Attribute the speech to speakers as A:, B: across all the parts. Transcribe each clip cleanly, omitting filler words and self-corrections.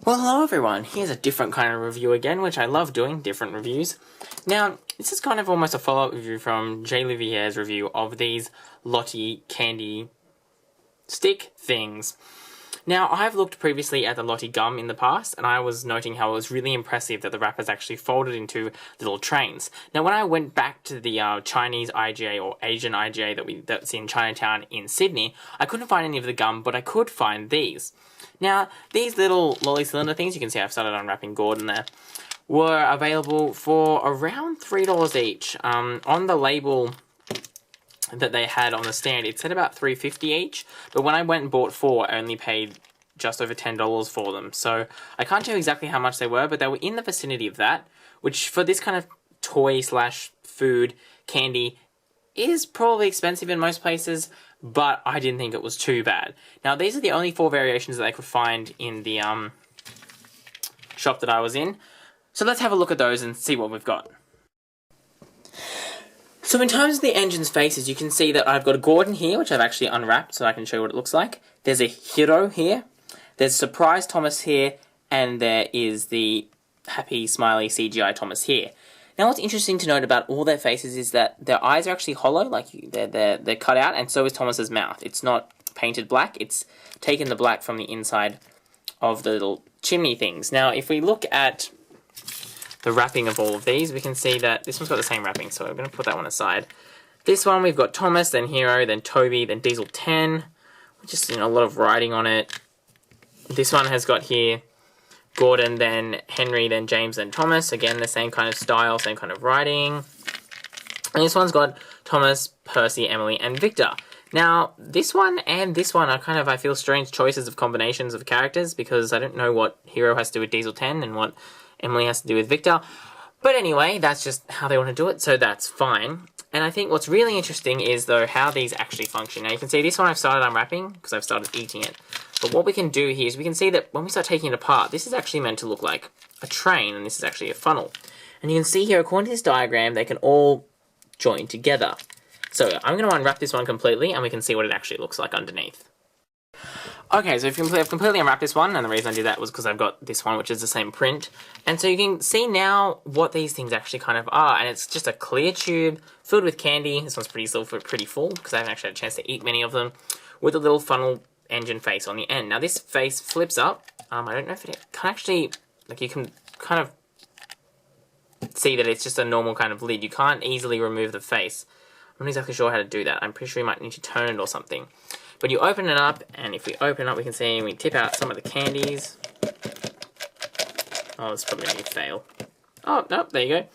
A: Well, hello everyone, here's a different kind of review again, which I love doing, different reviews. Now, this is kind of almost a follow-up review from Jay Livier's review of these LOTTE candy stick things. Now, I've looked previously at the LOTTE gum in the past, and I was noting how it was really impressive that the wrappers actually folded into little trains. Now, when I went back to the Chinese IGA or Asian IGA that's in Chinatown in Sydney, I couldn't find any of the gum, but I could find these. Now, these little lolly cylinder things, you can see I've started unwrapping Gordon there, were available for around $3 each. On the label that they had on the stand, it said about $3.50 each, but when I went and bought 4, I only paid just over $10 for them. So I can't tell you exactly how much they were, but they were in the vicinity of that, which for this kind of toy slash food candy is probably expensive in most places, but I didn't think it was too bad. Now, these are the only 4 variations that I could find in the shop that I was in. So let's have a look at those and see what we've got. So in terms of the engine's faces, you can see that I've got a Gordon here, which I've actually unwrapped so I can show you what it looks like. There's a Hero here, there's Surprise Thomas here, and there is the Happy Smiley CGI Thomas here. Now, what's interesting to note about all their faces is that their eyes are actually hollow, like they're cut out, and so is Thomas's mouth. It's not painted black, it's taken the black from the inside of the little chimney things. Now, if we look at the wrapping of all of these, we can see that this one's got the same wrapping, so I'm going to put that one aside. This one, we've got Thomas, then Hero, then Toby, then Diesel 10, just a lot of writing on it. This one has got here Gordon, then Henry, then James, then Thomas. Again, the same kind of style, same kind of writing. And this one's got Thomas, Percy, Emily, and Victor. Now, this one and this one are kind of, I feel, strange choices of combinations of characters, because I don't know what Hero has to do with Diesel 10 and what Emily has to do with Victor. But anyway, that's just how they want to do it, so that's fine. And I think what's really interesting is, though, how these actually function. Now, you can see this one I've started unwrapping, because I've started eating it. But what we can do here is we can see that when we start taking it apart, this is actually meant to look like a train, and this is actually a funnel. And you can see here, according to this diagram, they can all join together. So I'm going to unwrap this one completely, and we can see what it actually looks like underneath. Okay, so I've completely unwrapped this one, and the reason I did that was because I've got this one, which is the same print. And so you can see now what these things actually kind of are, and it's just a clear tube filled with candy. This one's pretty full, because I haven't actually had a chance to eat many of them, with a little funnel engine face on the end. Now, this face flips up. I don't know if it can actually, like, you can kind of see that it's just a normal kind of lid. You can't easily remove the face. I'm not exactly sure how to do that. I'm pretty sure you might need to turn it or something. But you open it up, and if we open it up, we can see we tip out some of the candies. Oh, this is probably going to fail. Oh, no, there you go.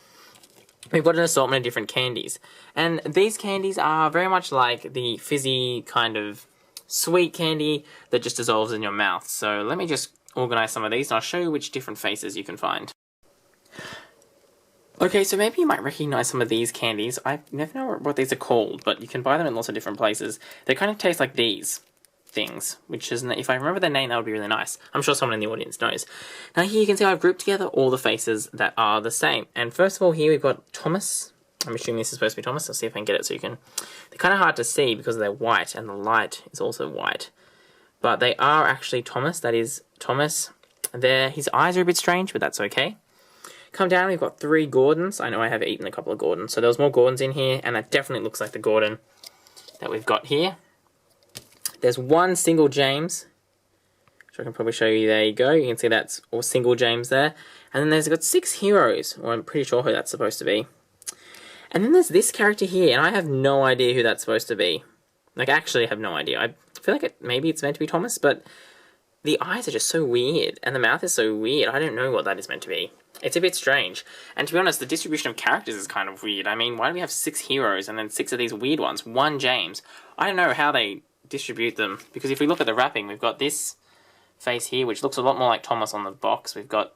A: We've got an assortment of different candies. And these candies are very much like the fizzy kind of sweet candy that just dissolves in your mouth. So let me just organize some of these, and I'll show you which different faces you can find. Okay, so maybe you might recognize some of these candies. I never know what these are called, but you can buy them in lots of different places. They kind of taste like these things, which is, if I remember their name, that would be really nice. I'm sure someone in the audience knows. Now here you can see I've grouped together all the faces that are the same. And first of all, here we've got Thomas. I'm assuming this is supposed to be Thomas. I'll see if I can get it so you can... They're kind of hard to see because they're white, and the light is also white. But they are actually Thomas. That is Thomas. His eyes are a bit strange, but that's okay. Come down, we've got 3 Gordons. I know I have eaten a couple of Gordons. So there was more Gordons in here, and that definitely looks like the Gordon that we've got here. There's 1 single James, which I can probably show you. There you go. You can see that's all single James there. And then there's got 6 Heroes, or I'm pretty sure who that's supposed to be. And then there's this character here, and I have no idea who that's supposed to be. Like, actually, I have no idea. I feel like maybe it's meant to be Thomas, but the eyes are just so weird, and the mouth is so weird. I don't know what that is meant to be. It's a bit strange. And to be honest, the distribution of characters is kind of weird. I mean, why do we have 6 Heroes and then 6 of these weird ones? 1 James. I don't know how they distribute them, because if we look at the wrapping, we've got this face here, which looks a lot more like Thomas on the box. We've got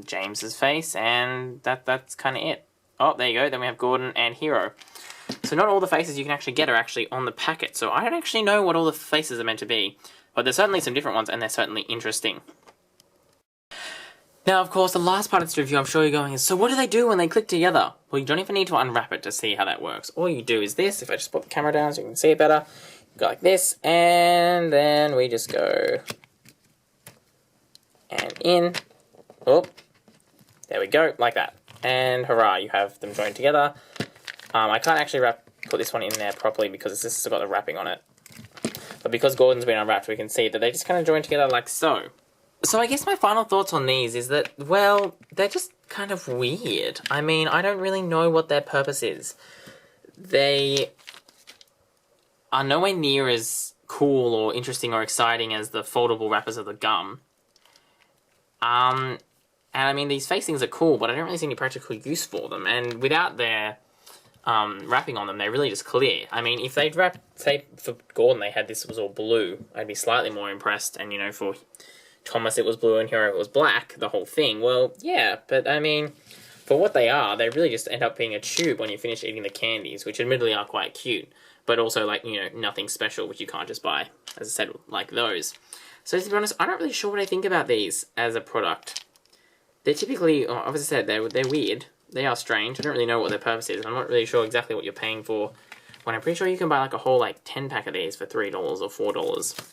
A: James's face, and that's kind of it. Oh, there you go. Then we have Gordon and Hero. So not all the faces you can actually get are actually on the packet. So I don't actually know what all the faces are meant to be. But there's certainly some different ones, and they're certainly interesting. Now, of course, the last part of this review I'm sure you're going is, so what do they do when they click together? Well, you don't even need to unwrap it to see how that works. All you do is this. If I just put the camera down so you can see it better, you go like this, and then we just go and in. Oh, there we go, like that. And hurrah, you have them joined together. I can't actually put this one in there properly because this has got the wrapping on it. But because Gordon's been unwrapped, we can see that they just kind of join together like so. So I guess my final thoughts on these is that, well, they're just kind of weird. I mean, I don't really know what their purpose is. They are nowhere near as cool or interesting or exciting as the foldable wrappers of the gum. And I mean, these facings are cool, but I don't really see any practical use for them. And without their wrapping on them, they're really just clear. I mean, if they'd wrapped, say, for Gordon, they had this was all blue, I'd be slightly more impressed. And, you know, for Thomas it was blue and Hero it was black, the whole thing. Well, yeah, but I mean, for what they are, they really just end up being a tube when you finish eating the candies, which admittedly are quite cute, but also, like, you know, nothing special, which you can't just buy, as I said, like those. So, to be honest, I'm not really sure what I think about these as a product. They're typically, as I said, they're weird. They are strange. I don't really know what their purpose is. I'm not really sure exactly what you're paying for, when I'm pretty sure you can buy, like, a whole, like, 10-pack of these for $3 or $4.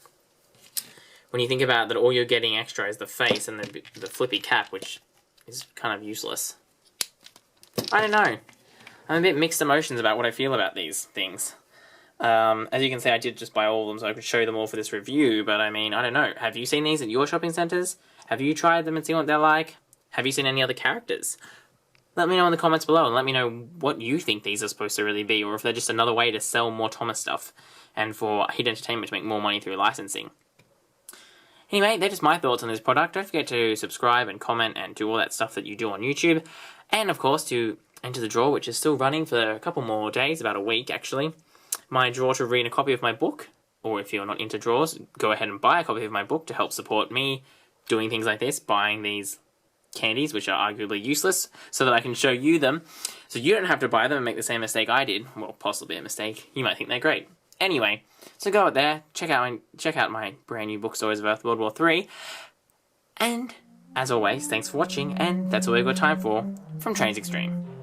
A: When you think about that, all you're getting extra is the face and the flippy cap, which is kind of useless. I don't know. I'm a bit mixed emotions about what I feel about these things. As you can see, I did just buy all of them, so I could show them all for this review, but I mean, I don't know. Have you seen these at your shopping centres? Have you tried them and seen what they're like? Have you seen any other characters? Let me know in the comments below, and let me know what you think these are supposed to really be, or if they're just another way to sell more Thomas stuff, and for Hit Entertainment to make more money through licensing. Anyway, they're just my thoughts on this product. Don't forget to subscribe and comment and do all that stuff that you do on YouTube. And, of course, to enter the draw, which is still running for a couple more days, about a week, actually. My draw to read a copy of my book, or if you're not into draws, go ahead and buy a copy of my book to help support me doing things like this, buying these candies, which are arguably useless, so that I can show you them, so you don't have to buy them and make the same mistake I did. Well, possibly a mistake. You might think they're great. Anyway, so go out there, check out my brand new book, Stories of Earth World War 3, and, as always, thanks for watching, and that's all we've got time for from TrainzXtreme.